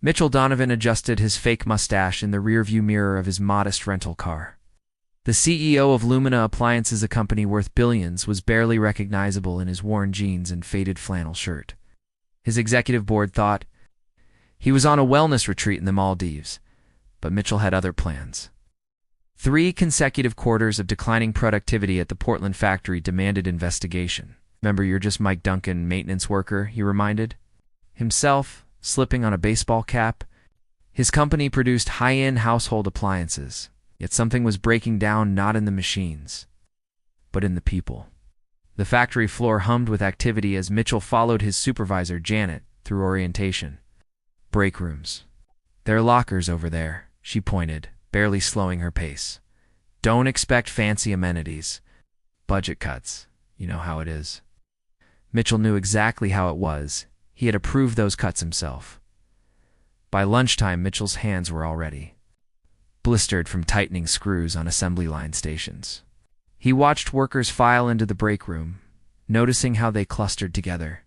Mitchell Donovan adjusted his fake mustache in the rearview mirror of his modest rental car. The CEO of Lumina Appliances, a company worth billions, was barely recognizable in his worn jeans and faded flannel shirt. His executive board thought he was on a wellness retreat in the Maldives, but Mitchell had other plans. 3 consecutive quarters of declining productivity at the Portland factory demanded investigation. "Remember, you're just Mike Duncan, maintenance worker," he reminded himself, slipping on a baseball cap. His company produced high-end household appliances, yet something was breaking down, not in the machines, but in the people. The factory floor hummed with activity as Mitchell followed his supervisor, Janet, through orientation. "Break rooms. There are lockers over there," she pointed, barely slowing her pace. "Don't expect fancy amenities. Budget cuts. You know how it is." Mitchell knew exactly how it was. He had approved those cuts himself. By lunchtime, Mitchell's hands were already blistered from tightening screws on assembly line stations. He watched workers file into the break room, noticing how they clustered together,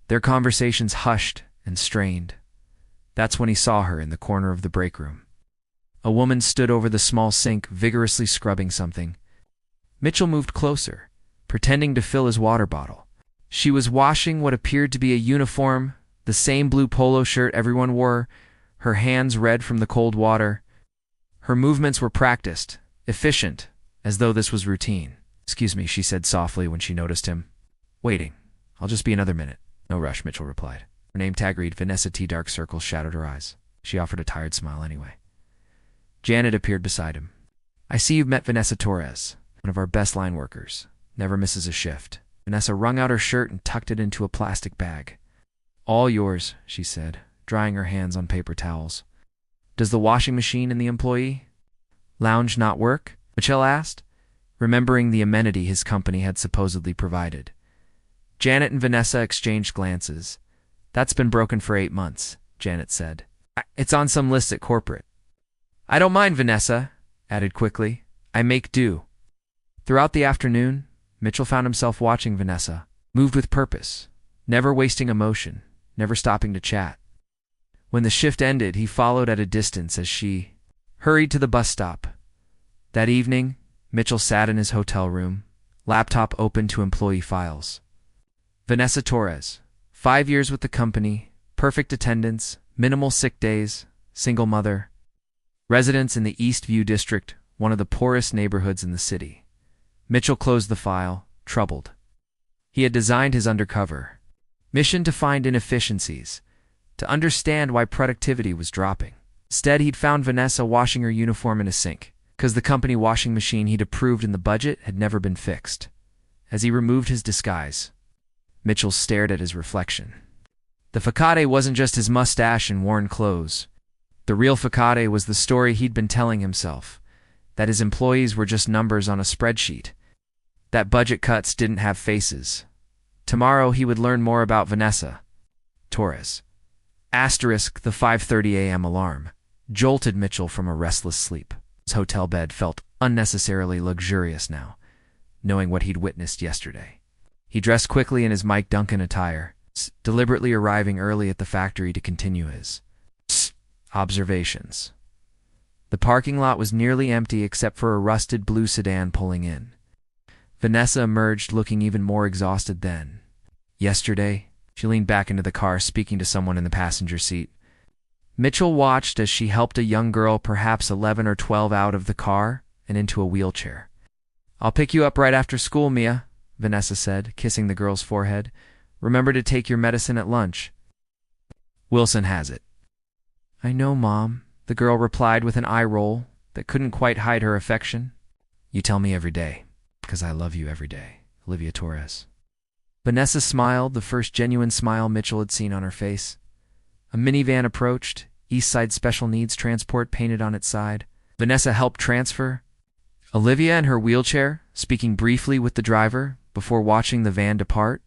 their conversations hushed and strained. That's when he saw her in the corner of the break room. A woman stood over the small sink, vigorously scrubbing something. Mitchell moved closer, pretending to fill his water bottle. She was washing what appeared to be a uniform, the same blue polo shirt everyone wore, her hands red from the cold water. Her movements were practiced, efficient, as though this was routine. "Excuse me," she said softly when she noticed him. "Waiting. I'll just be another minute." "No rush," Mitchell replied. Her name tag read Vanessa T. Dark circles shadowed her eyes. She offered a tired smile anyway. Janet appeared beside him. "I see you've met Vanessa Torres, one of our best line workers. Never misses a shift." Vanessa wrung out her shirt and tucked it into a plastic bag. "All yours," she said, drying her hands on paper towels. "Does the washing machine in the employee lounge not work?" Mitchell asked, remembering the amenity his company had supposedly provided. Janet and Vanessa exchanged glances. "That's been broken for 8 months, Janet said. "It's on some list at corporate." "I don't mind," Vanessa added quickly. "I make do." Throughout the afternoon, Mitchell found himself watching Vanessa, moved with purpose, never wasting emotion, never stopping to chat. When the shift ended, he followed at a distance as she hurried to the bus stop. That evening, Mitchell sat in his hotel room, laptop open to employee files. Vanessa Torres, 5 years with the company, perfect attendance, minimal sick days, single mother. Residence in the Eastview district, one of the poorest neighborhoods in the city. Mitchell closed the file, troubled. He had designed his Undercover mission to find inefficiencies, to understand why productivity was dropping. Instead, he'd found Vanessa washing her uniform in a sink, because the company washing machine he'd approved in the budget had never been fixed. As he removed his disguise, Mitchell stared at his reflection. The facade wasn't just his mustache and worn clothes. The real facade was the story he'd been telling himself, that his employees were just numbers on a spreadsheet, that budget cuts didn't have faces. Tomorrow he would learn more about Vanessa Torres. Asterisk the 5:30 a.m. alarm jolted Mitchell from a restless sleep. His hotel bed felt unnecessarily luxurious now, knowing what he'd witnessed yesterday. He dressed quickly in his Mike Duncan attire, deliberately arriving early at the factory to continue his observations. The parking lot was nearly empty except for a rusted blue sedan pulling in. Vanessa emerged looking even more exhausted than yesterday. She leaned back into the car, speaking to someone in the passenger seat. Mitchell watched as she helped a young girl, perhaps 11 or 12, out of the car and into a wheelchair. "I'll pick you up right after school, Mia," Vanessa said, kissing the girl's forehead. "Remember to take your medicine at lunch. Wilson has it." "I know, Mom," the girl replied with an eye roll that couldn't quite hide her affection. "You tell me every day, because I love you every day, Olivia Torres." Vanessa smiled, the first genuine smile Mitchell had seen on her face. A minivan approached, East Side Special Needs Transport painted on its side. Vanessa helped transfer Olivia in her wheelchair, speaking briefly with the driver before watching the van depart.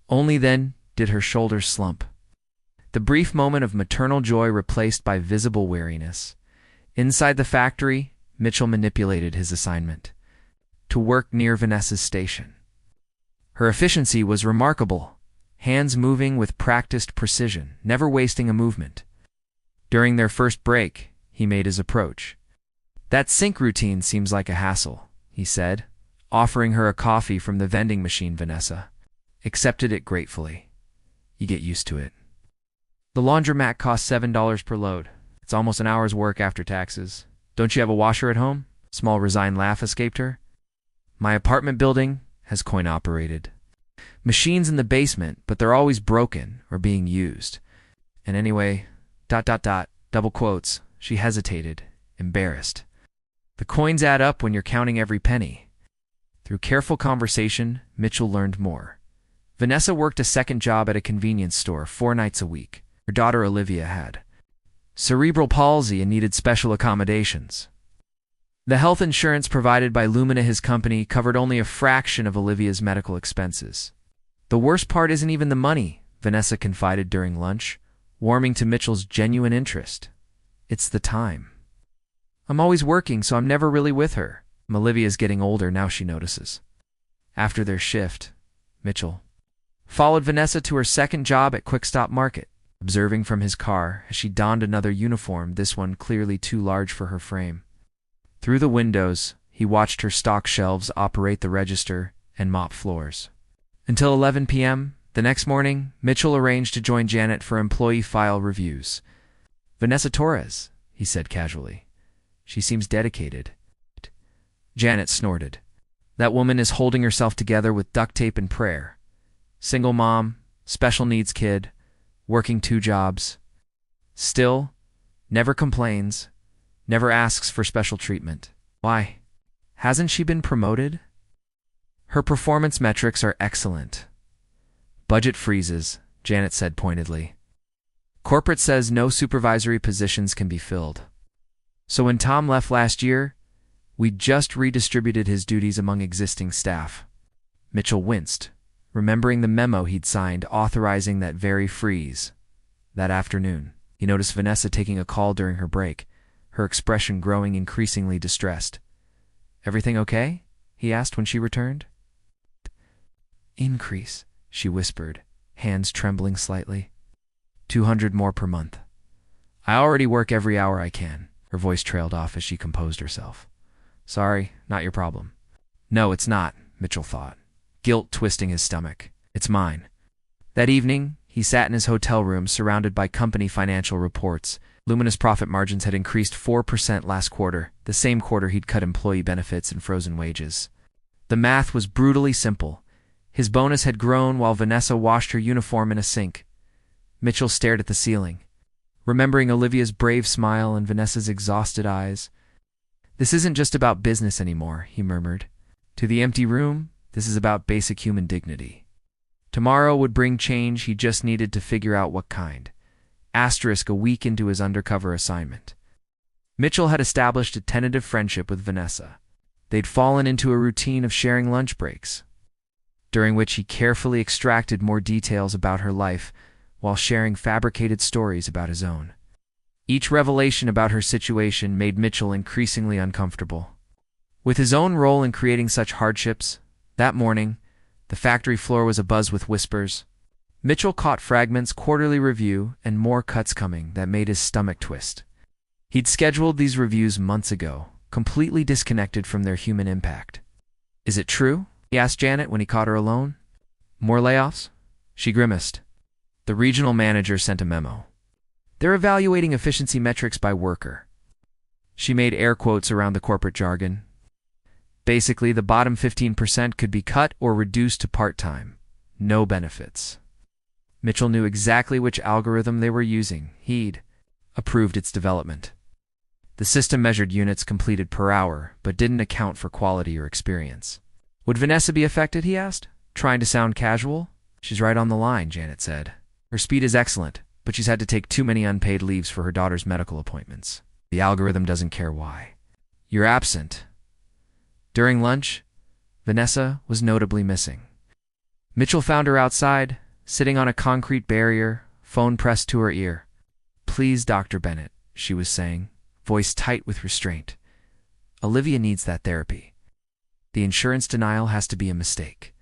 Only then did her shoulders slump. The brief moment of maternal joy replaced by visible weariness. Inside the factory, Mitchell manipulated his assignment to work near Vanessa's station. Her efficiency was remarkable. hands moving with practiced precision, never wasting a movement. During their first break, he made his approach. "That sync routine seems like a hassle," he said, offering her a coffee from the vending machine. Vanessa accepted it gratefully. "You get used to it." "The laundromat costs $7 per load. It's almost an hour's work after taxes. Don't you have a washer at home?" Small resigned laugh escaped her. "My apartment building has coin-operated machines in the basement, but they're always broken or being used. And anyway, ... double quotes." She hesitated, embarrassed. "The coins add up when you're counting every penny." Through careful conversation, Mitchell learned more. Vanessa worked a second job at a convenience store 4 nights a week. Her daughter Olivia had cerebral palsy and needed special accommodations. The health insurance provided by Lumina, his company, covered only a fraction of Olivia's medical expenses. "The worst part isn't even the money," Vanessa confided during lunch, warming to Mitchell's genuine interest. "It's the time. I'm always working, so I'm never really with her. Olivia's getting older now, she notices." After their shift, Mitchell followed Vanessa to her second job at Quick Stop Market, observing from his car as she donned another uniform, this one clearly too large for her frame. Through the windows, he watched her stock shelves, operate the register, and mop floors. Until 11 p.m. the next morning, Mitchell arranged to join Janet for employee file reviews. "Vanessa Torres," he said casually. "She seems dedicated." Janet snorted. "That woman is holding herself together with duct tape and prayer. Single mom, special needs kid, working 2 jobs. Still, never complains, never asks for special treatment. Why? Hasn't she been promoted?" "Her performance metrics are excellent." "Budget freezes," Janet said pointedly. "Corporate says no supervisory positions can be filled. So when Tom left last year, we just redistributed his duties among existing staff." Mitchell winced, remembering the memo he'd signed authorizing that very freeze. That afternoon, he noticed Vanessa taking a call during her break, her expression growing increasingly distressed. "Everything okay?" he asked when she returned. "Increase," she whispered, hands trembling slightly. 200 more per month. "I already work every hour I can." Her voice trailed off as she composed herself. "Sorry, not your problem." No, it's not, Mitchell thought, guilt twisting his stomach. It's mine. That evening, he sat in his hotel room surrounded by company financial reports. Lumina's profit margins had increased 4% last quarter, the same quarter he'd cut employee benefits and frozen wages. The math was brutally simple. His bonus had grown while Vanessa washed her uniform in a sink. Mitchell stared at the ceiling, remembering Olivia's brave smile and Vanessa's exhausted eyes. "This isn't just about business anymore," he murmured. To the empty room, this is about basic human dignity. Tomorrow would bring change, he just needed to figure out what kind. Asterisk a week into his undercover assignment. Mitchell had established a tentative friendship with Vanessa. They'd fallen into a routine of sharing lunch breaks, during which he carefully extracted more details about her life while sharing fabricated stories about his own. Each revelation about her situation made Mitchell increasingly uncomfortable. With his own role in creating such hardships, that morning, the factory floor was abuzz with whispers. Mitchell caught fragments, quarterly review, and more cuts coming that made his stomach twist. He'd scheduled these reviews months ago, completely disconnected from their human impact. "Is it true?" he asked Janet when he caught her alone. "More layoffs?" She grimaced. The regional manager sent a memo. "They're evaluating efficiency metrics by worker." She made air quotes around the corporate jargon. Basically, the bottom 15% could be cut or reduced to part-time. No benefits. Mitchell knew exactly which algorithm they were using. He'd approved its development. The system measured units completed per hour, but didn't account for quality or experience. "Would Vanessa be affected?" he asked, trying to sound casual. "She's right on the line," Janet said. "Her speed is excellent, but she's had to take too many unpaid leaves for her daughter's medical appointments. The algorithm doesn't care why. You're absent." During lunch, Vanessa was notably missing. Mitchell found her outside, sitting on a concrete barrier, phone pressed to her ear. "Please, Dr. Bennett," she was saying, voice tight with restraint. "Olivia needs that therapy. The insurance denial has to be a mistake."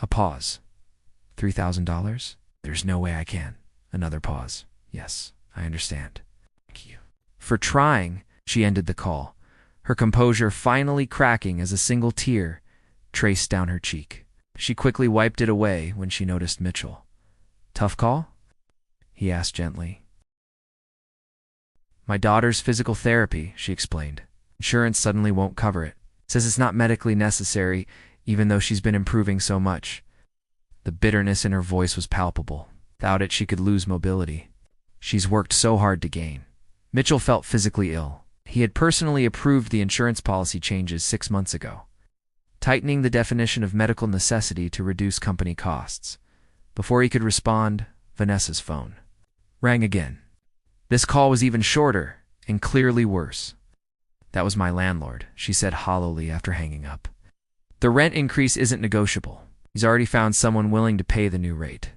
A pause. $3,000? There's no way I can. Another pause. Yes, I understand. Thank you. For trying, she ended the call, her composure finally cracking as a single tear traced down her cheek. She quickly wiped it away when she noticed Mitchell. Tough call? He asked gently. My daughter's physical therapy, she explained. Insurance suddenly won't cover it. Says it's not medically necessary, even though she's been improving so much. The bitterness in her voice was palpable. Without it, she could lose mobility. She's worked so hard to gain. Mitchell felt physically ill. He had personally approved the insurance policy changes 6 months ago, tightening the definition of medical necessity to reduce company costs. Before he could respond, Vanessa's phone rang again. This call was even shorter and clearly worse. That was my landlord, she said hollowly after hanging up. The rent increase isn't negotiable. He's already found someone willing to pay the new rate.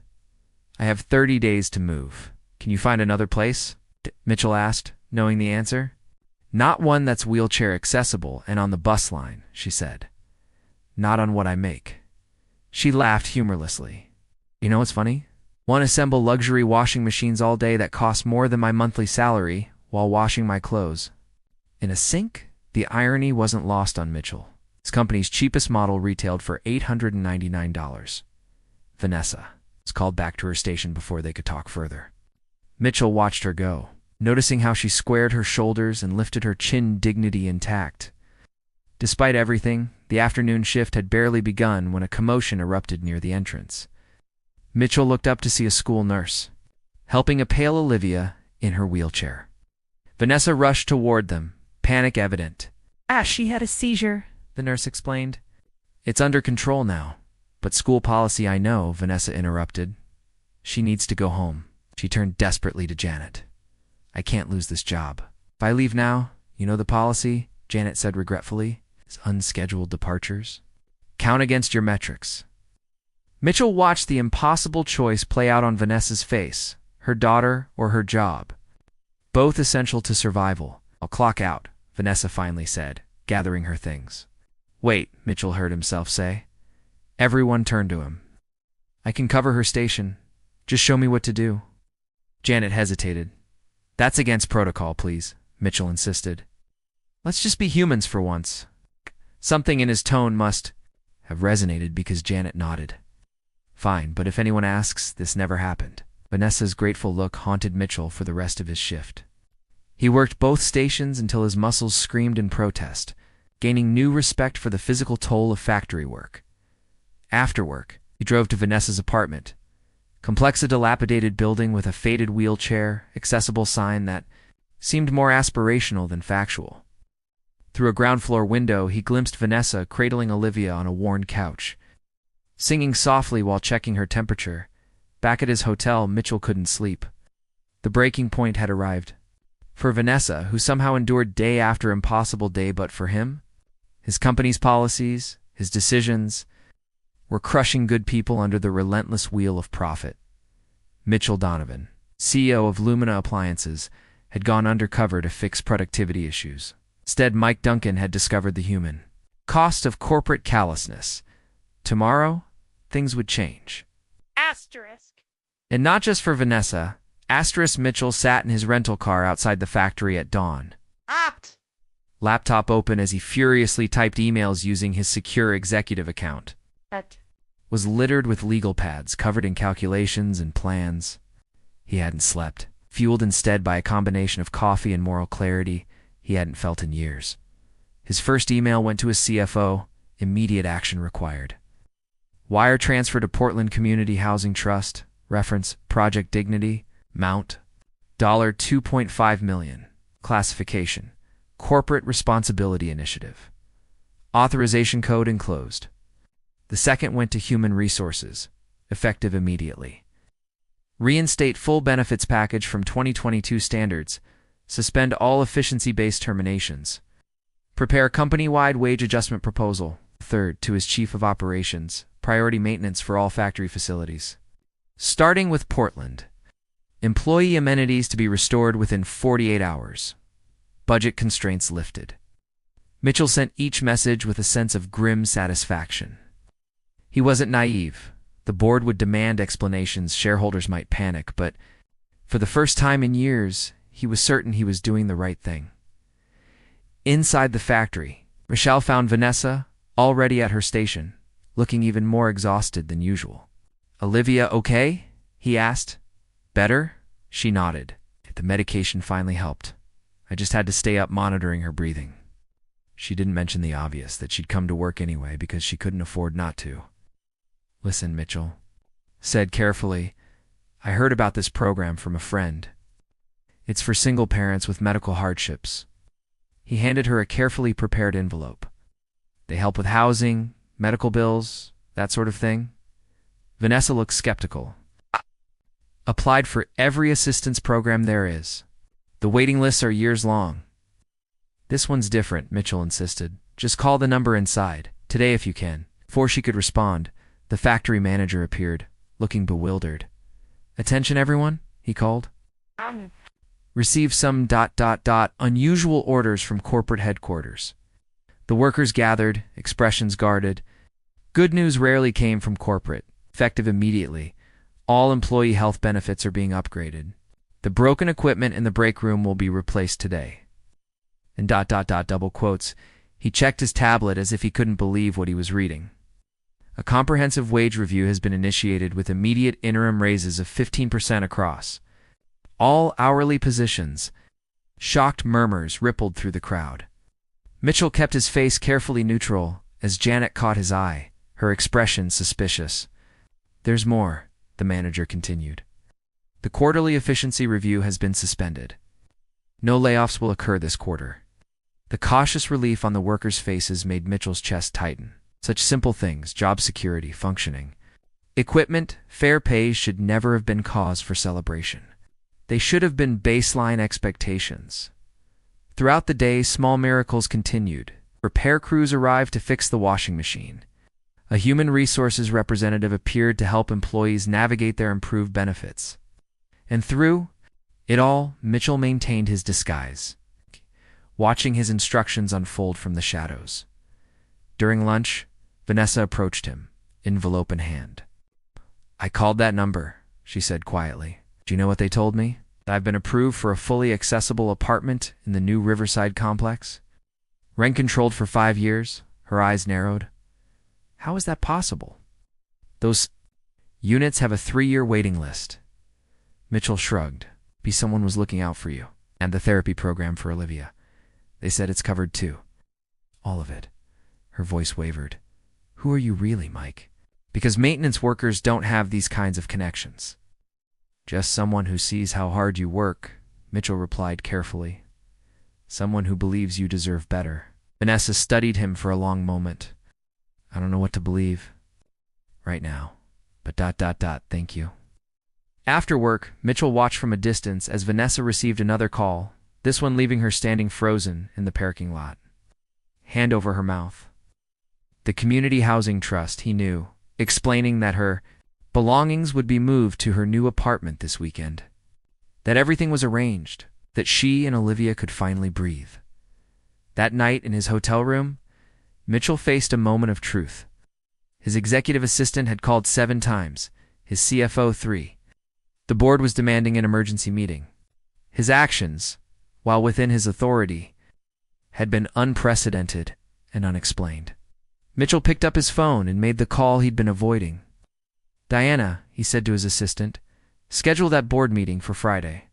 I have 30 days to move. Can you find another place? Mitchell asked, knowing the answer. Not one that's wheelchair accessible and on the bus line, she said. Not on what I make. She laughed humorlessly. You know what's funny? Want to assemble luxury washing machines all day that cost more than my monthly salary while washing my clothes. In a sink? The irony wasn't lost on Mitchell. His company's cheapest model retailed for $899. Vanessa was called back to her station before they could talk further. Mitchell watched her go, noticing how she squared her shoulders and lifted her chin, dignity intact. Despite everything, the afternoon shift had barely begun when a commotion erupted near the entrance. Mitchell looked up to see a school nurse, helping a pale Olivia in her wheelchair. Vanessa rushed toward them, panic evident. She had a seizure, the nurse explained. It's under control now, but school policy I know, Vanessa interrupted. She needs to go home. She turned desperately to Janet. I can't lose this job. If I leave now, you know the policy, Janet said regretfully, is unscheduled departures. Count against your metrics. Mitchell watched the impossible choice play out on Vanessa's face, her daughter or her job. Both essential to survival. I'll clock out, Vanessa finally said, gathering her things. Wait, Mitchell heard himself say. Everyone turned to him. I can cover her station. Just show me what to do. Janet hesitated. That's against protocol, please, Mitchell insisted. Let's just be humans for once. Something in his tone must have resonated because Janet nodded. Fine, but if anyone asks, this never happened. Vanessa's grateful look haunted Mitchell for the rest of his shift. He worked both stations until his muscles screamed in protest, gaining new respect for the physical toll of factory work. After work, he drove to Vanessa's apartment, complex a dilapidated building with a faded wheelchair, accessible sign that seemed more aspirational than factual. Through a ground-floor window, he glimpsed Vanessa cradling Olivia on a worn couch, singing softly while checking her temperature. Back at his hotel, Mitchell couldn't sleep. The breaking point had arrived. For Vanessa, who somehow endured day after impossible day, but for him, his company's policies, his decisions, were crushing good people under the relentless wheel of profit. Mitchell Donovan, CEO of Lumina Appliances, had gone undercover to fix productivity issues. Instead, Mike Duncan had discovered the human cost of corporate callousness. Tomorrow, things would change. Asterisk. And not just for Vanessa. Asterisk Mitchell sat in his rental car outside the factory at dawn. Opt. Laptop open as he furiously typed emails using his secure executive account. Was littered with legal pads covered in calculations and plans. He hadn't slept, fueled instead by a combination of coffee and moral clarity he hadn't felt in years. His first email went to his CFO, immediate action required. Wire transfer to Portland Community Housing Trust, reference Project Dignity, amount $2.5 million, classification, Corporate Responsibility Initiative. Authorization code enclosed. The second went to Human Resources, effective immediately. Reinstate full benefits package from 2022 standards. Suspend all efficiency-based terminations. Prepare company-wide wage adjustment proposal. Third, to his Chief of Operations, priority maintenance for all factory facilities. Starting with Portland. Employee amenities to be restored within 48 hours. Budget constraints lifted. Mitchell sent each message with a sense of grim satisfaction. He wasn't naive. The board would demand explanations, shareholders might panic, but for the first time in years, he was certain he was doing the right thing. Inside the factory, Michelle found Vanessa, already at her station, looking even more exhausted than usual. "Olivia okay?" he asked. "Better?" She nodded. The medication finally helped. I just had to stay up monitoring her breathing. She didn't mention the obvious, that she'd come to work anyway because she couldn't afford not to. "Listen," Mitchell said carefully, "I heard about this program from a friend. It's for single parents with medical hardships." He handed her a carefully prepared envelope. "They help with housing, medical bills, that sort of thing?" Vanessa looked skeptical. "Applied for every assistance program there is. The waiting lists are years long." "This one's different," Mitchell insisted. "Just call the number inside, today if you can." Before she could respond, the factory manager appeared, looking bewildered. "Attention everyone," he called. "Received some ... unusual orders from corporate headquarters." The workers gathered, expressions guarded. Good news rarely came from corporate. Effective immediately. All employee health benefits are being upgraded. The broken equipment in the break room will be replaced today. And ... double quotes. He checked his tablet as if he couldn't believe what he was reading. "A comprehensive wage review has been initiated with immediate interim raises of 15% across all hourly positions." Shocked murmurs rippled through the crowd. Mitchell kept his face carefully neutral as Janet caught his eye, her expression suspicious. "There's more," the manager continued. "The quarterly efficiency review has been suspended. No layoffs will occur this quarter." The cautious relief on the workers' faces made Mitchell's chest tighten. Such simple things, job security, functioning. Equipment, fair pay should never have been cause for celebration. They should have been baseline expectations. Throughout the day, small miracles continued. Repair crews arrived to fix the washing machine. A human resources representative appeared to help employees navigate their improved benefits. And through it all, Mitchell maintained his disguise, watching his instructions unfold from the shadows. During lunch, Vanessa approached him, envelope in hand. "I called that number," she said quietly. "Do you know what they told me? That I've been approved for a fully accessible apartment in the new Riverside complex? Rent controlled for 5 years." Her eyes narrowed. "How is that possible?" "Those units have a 3-year waiting list." Mitchell shrugged. "Be someone was looking out for you. And the therapy program for Olivia. They said it's covered too." "All of it." Her voice wavered. "Who are you really, Mike?" "Because maintenance workers don't have these kinds of connections." "Just someone who sees how hard you work," Mitchell replied carefully. "Someone who believes you deserve better." Vanessa studied him for a long moment. "I don't know what to believe right now, but ... thank you." After work, Mitchell watched from a distance as Vanessa received another call, this one leaving her standing frozen in the parking lot. Hand over her mouth. The Community Housing Trust, he knew, explaining that her belongings would be moved to her new apartment this weekend. That everything was arranged, that she and Olivia could finally breathe. That night in his hotel room, Mitchell faced a moment of truth. His executive assistant had called 7 times, his CFO 3. The board was demanding an emergency meeting. His actions, while within his authority, had been unprecedented and unexplained. Mitchell picked up his phone and made the call he'd been avoiding. "Diana," he said to his assistant, "schedule that board meeting for Friday.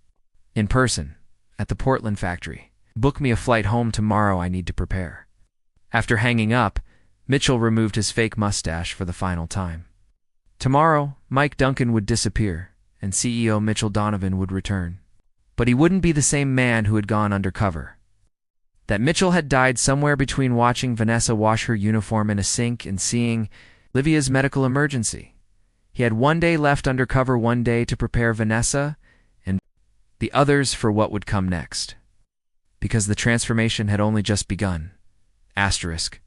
In person, at the Portland factory. Book me a flight home tomorrow, I need to prepare." After hanging up, Mitchell removed his fake mustache for the final time. Tomorrow, Mike Duncan would disappear, and CEO Mitchell Donovan would return. But he wouldn't be the same man who had gone undercover. That Mitchell had died somewhere between watching Vanessa wash her uniform in a sink and seeing Olivia's medical emergency. He had 1 day left undercover, 1 day to prepare Vanessa and the others for what would come next. Because the transformation had only just begun. Asterisk.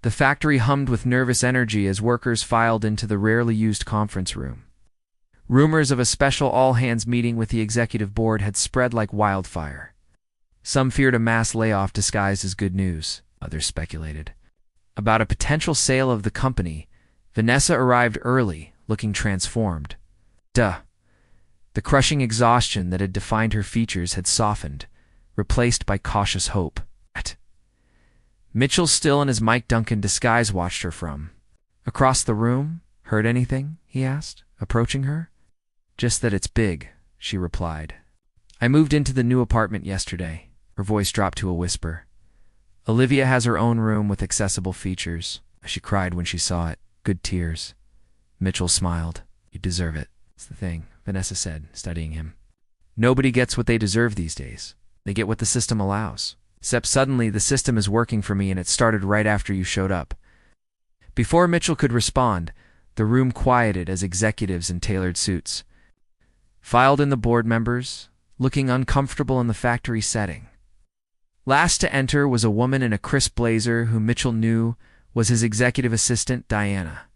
The factory hummed with nervous energy as workers filed into the rarely used conference room. Rumors of a special all-hands meeting with the executive board had spread like wildfire. Some feared a mass layoff disguised as good news, others speculated about a potential sale of the company Vanessa arrived early, looking transformed. Duh. The crushing exhaustion that had defined her features had softened, replaced by cautious hope. Mitchell, still in his Mike Duncan disguise, watched her from across the room. Heard anything? He asked, approaching her. Just that it's big, she replied. I moved into the new apartment yesterday. Her voice dropped to a whisper. Olivia has her own room with accessible features. She cried when she saw it. Good tears. Mitchell smiled. You deserve it. It's the thing, Vanessa said, studying him. Nobody gets what they deserve these days. They get what the system allows. Except suddenly the system is working for me, and it started right after you showed up. Before Mitchell could respond, the room quieted as executives in tailored suits filed in, the board members, looking uncomfortable in the factory setting. Last to enter was a woman in a crisp blazer who Mitchell knew was his executive assistant, Diana.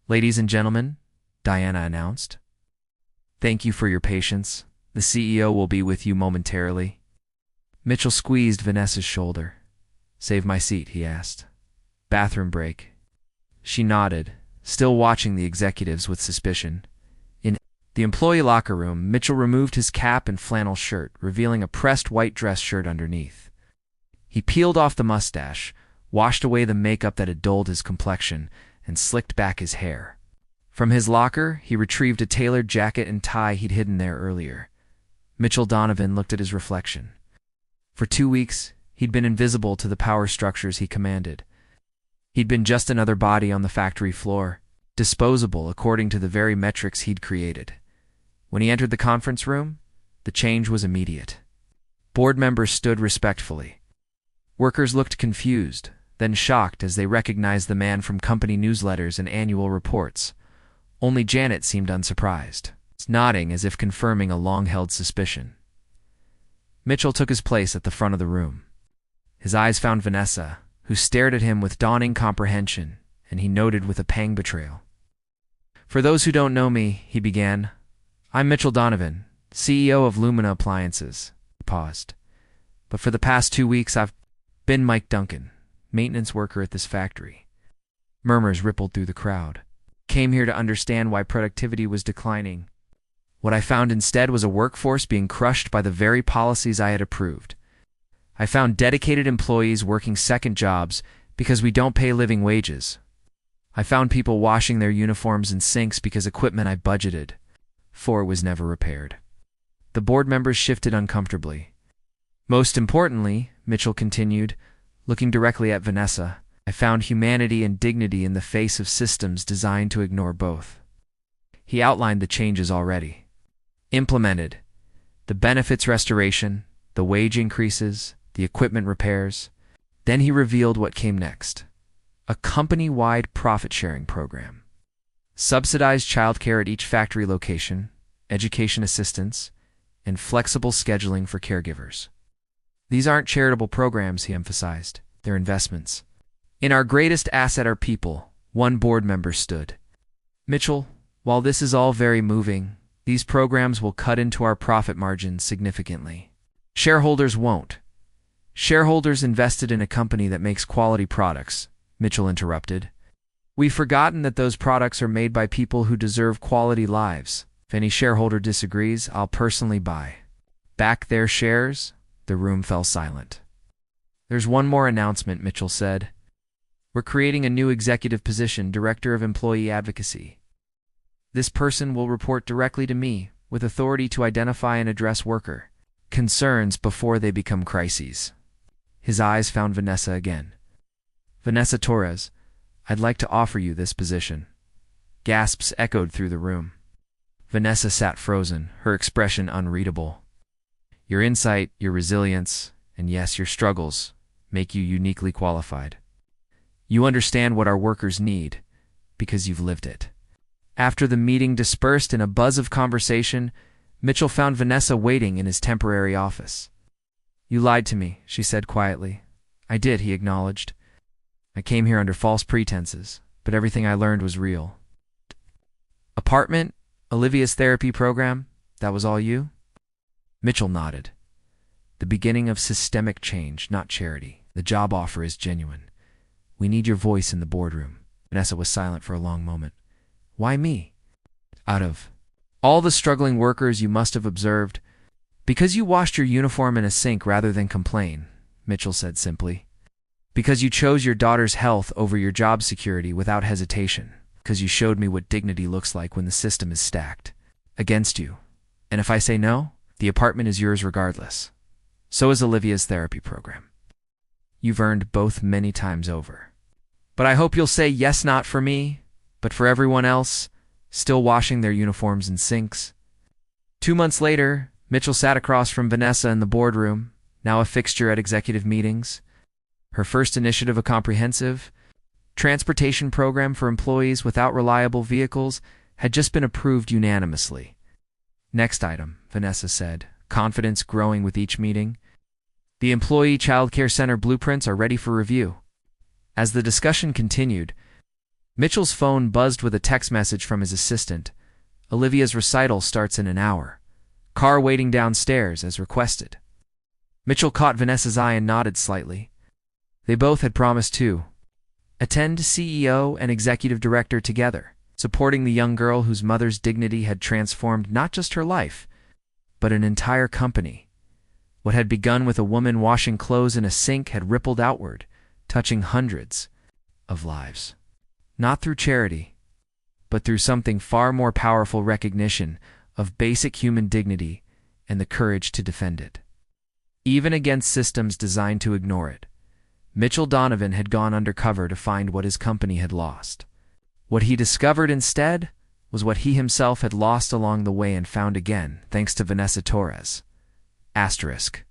Ladies and gentlemen, Diana announced. Thank you for your patience. The CEO will be with you momentarily. Mitchell squeezed Vanessa's shoulder. Save my seat, he asked. Bathroom break. She nodded, still watching the executives with suspicion. In the employee locker room, Mitchell removed his cap and flannel shirt, revealing a pressed white dress shirt underneath. He peeled off the mustache, washed away the makeup that had dulled his complexion, and slicked back his hair. From his locker, he retrieved a tailored jacket and tie he'd hidden there earlier. Mitchell Donovan looked at his reflection. For 2 weeks, he'd been invisible to the power structures he commanded. He'd been just another body on the factory floor, disposable according to the very metrics he'd created. When he entered the conference room, the change was immediate. Board members stood respectfully. Workers looked confused, then shocked as they recognized the man from company newsletters and annual reports. Only Janet seemed unsurprised, nodding as if confirming a long-held suspicion. Mitchell took his place at the front of the room. His eyes found Vanessa, who stared at him with dawning comprehension, and he noted with a pang betrayal. For those who don't know me, he began, I'm Mitchell Donovan, CEO of Lumina Appliances. He paused. But for the past 2 weeks, I've been Mike Duncan, maintenance worker at this factory. Murmurs rippled through the crowd. Came here to understand why productivity was declining. What I found instead was a workforce being crushed by the very policies I had approved. I found dedicated employees working second jobs because we don't pay living wages. I found people washing their uniforms in sinks because equipment I budgeted for was never repaired. The board members shifted uncomfortably. Most importantly, Mitchell continued, looking directly at Vanessa, I found humanity and dignity in the face of systems designed to ignore both. He outlined the changes already implemented: the benefits restoration, the wage increases, the equipment repairs. Then he revealed what came next: a company-wide profit-sharing program. Subsidized childcare at each factory location, education assistance, and flexible scheduling for caregivers. These aren't charitable programs, he emphasized. They're investments. In our greatest asset, our people, one board member stood. Mitchell, while this is all very moving, these programs will cut into our profit margins significantly. Shareholders won't. Shareholders invested in a company that makes quality products, Mitchell interrupted. We've forgotten that those products are made by people who deserve quality lives. If any shareholder disagrees, I'll personally buy back their shares. The room fell silent. There's one more announcement, Mitchell said. We're creating a new executive position, Director of Employee Advocacy. This person will report directly to me, with authority to identify and address worker concerns before they become crises. His eyes found Vanessa again. Vanessa Torres, I'd like to offer you this position. Gasps echoed through the room. Vanessa sat frozen, her expression unreadable. Your insight, your resilience, and yes, your struggles make you uniquely qualified. You understand what our workers need because you've lived it. After the meeting dispersed in a buzz of conversation, Mitchell found Vanessa waiting in his temporary office. You lied to me, she said quietly. I did, he acknowledged. I came here under false pretenses, but everything I learned was real. Apartment, Olivia's therapy program, that was all you? Mitchell nodded. The beginning of systemic change, not charity. The job offer is genuine. We need your voice in the boardroom. Vanessa was silent for a long moment. Why me? Out of all the struggling workers you must have observed, because you washed your uniform in a sink rather than complain, Mitchell said simply. Because you chose your daughter's health over your job security without hesitation. Because you showed me what dignity looks like when the system is stacked against you. And if I say no, the apartment is yours regardless. So is Olivia's therapy program. You've earned both many times over. But I hope you'll say yes, not for me, but for everyone else, still washing their uniforms in sinks. 2 months later, Mitchell sat across from Vanessa in the boardroom, now a fixture at executive meetings. Her first initiative, a comprehensive transportation program for employees without reliable vehicles, had just been approved unanimously. Next item, Vanessa said, confidence growing with each meeting. The Employee Child Care Center blueprints are ready for review. As the discussion continued, Mitchell's phone buzzed with a text message from his assistant. Olivia's recital starts in an hour. Car waiting downstairs as requested. Mitchell caught Vanessa's eye and nodded slightly. They both had promised to attend CEO and executive director together, supporting the young girl whose mother's dignity had transformed not just her life, but an entire company. What had begun with a woman washing clothes in a sink had rippled outward, touching hundreds of lives. Not through charity, but through something far more powerful: recognition of basic human dignity and the courage to defend it. Even against systems designed to ignore it. Mitchell Donovan had gone undercover to find what his company had lost. What he discovered instead was what he himself had lost along the way and found again, thanks to Vanessa Torres. Asterisk.